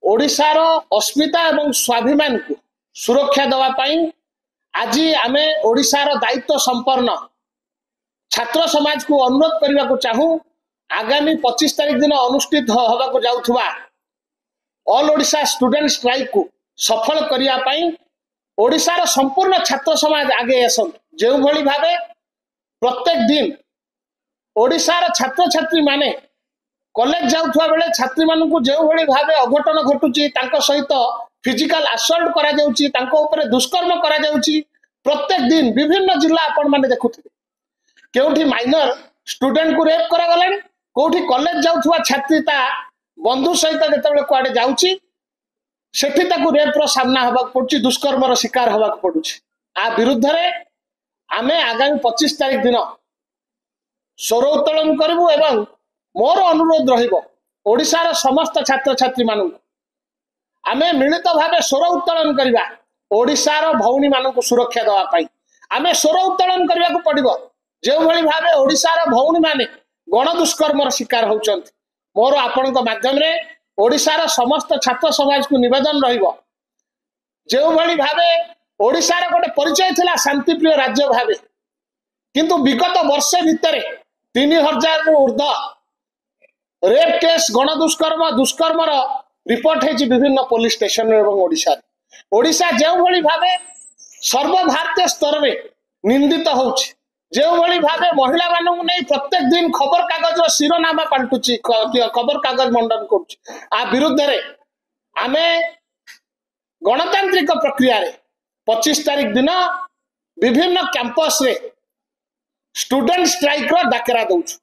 ओडिशार अस्मिता एवं स्वाभिमान को सुरक्षा देवा आज आम ओडिशार दायित्व संपन्न छात्र समाज को अनुरोध करने को चाहूँ आगामी 25 तारीख दिन अनुष्ठित होगा जाउथुवा ऑल ओडिशा स्टूडेंट स्ट्राइक को सफल करने ओडिशार संपूर्ण छात्र समाज आगे आसत जो भली भावे प्रत्येक दिन ओडिशार छात्र छात्री माने कॉलेज जाउथुवा बेले छात्री मानू जो भली भावे अघटन घटुची तांको सहित फिजिकल असल्ट करा जाउची तांको ऊपर दुष्कर्म करा जाउची प्रत्येक दिन विभिन्न जिला आपण माने देखुथिबे केउठी माइनर स्टूडेंट को रेप करा गलानी कोठी कॉलेज जाउथुवा छात्री ता बंधु सहित जेतेबेले कुआडे जाउची सेठी ताकू रेप रो सामना हबा पड़ुची दुष्कर्म रो शिकार हबा पड़ुची आ विरुद्ध रे आमे आगामी 25 तारीख दिन स्वर उत्तोलन करिवु एवं मोर अनुरोध रहिबो ओडिशार समस्त छात्र छात्री मानू आमे मिलित भावे स्वर उत्तोलन करिबा ओडिशार भौणी मानू सुरक्षा देवा पाई आमे स्वर उत्तोलन करबा को पड़िबो जो भली भावे ओडिशार भौणी माने गण दुष्कर्म शिकार होउचंती मोर आपणक माध्यम रे ओडिशार समस्त छात्र समाज को निवेदन रहिबो जो भली भावे ओडिशार गोटे परिचय थिला शांतिप्रिय राज्य भावे किंतु विगत वर्षे भितरे 3000 रु ऊर्ध्व रेप केस गण दुष्कर्म दुष्कर्म रिपोर्ट है विभिन्न पुलिस स्टेशन एवं ओडिशा जो भली भावे सर्वभारतीय स्तर में निंदित होउछि जो भली भावे महिला मानू नहीं प्रत्येक दिन खबर कागज शिरोनामा पलटुची खबर कागज मंडन करुच्ची आ विरुद्ध रे आमे गणतांत्रिक प्रक्रिया रे 25 तारीख दिन विभिन्न कैंपस रे स्टूडेंट स्ट्राइक रो डाकरा दउछु।